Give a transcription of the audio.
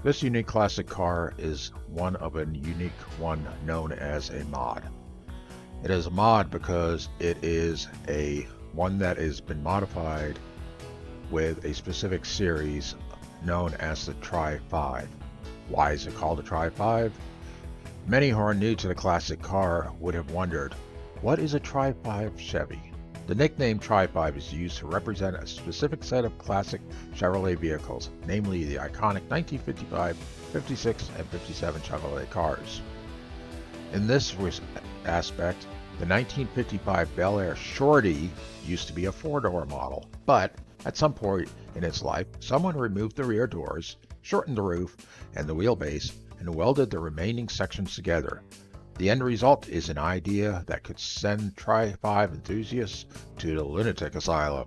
This unique classic car is one of a unique one known as a mod. It is a mod because it is one that has been modified with a specific series known as the Tri-5. Why is it called a Tri-5? Many who are new to the classic car would have wondered, what is a Tri-5 Chevy? The nickname Tri-5 is used to represent a specific set of classic Chevrolet vehicles, namely the iconic 1955, 56, and 57 Chevrolet cars. In this aspect, the 1955 Bel Air Shorty used to be a four-door model, but at some point in its life, someone removed the rear doors, shortened the roof and the wheelbase, and welded the remaining sections together. The end result is an idea that could send Tri-5 enthusiasts to the lunatic asylum.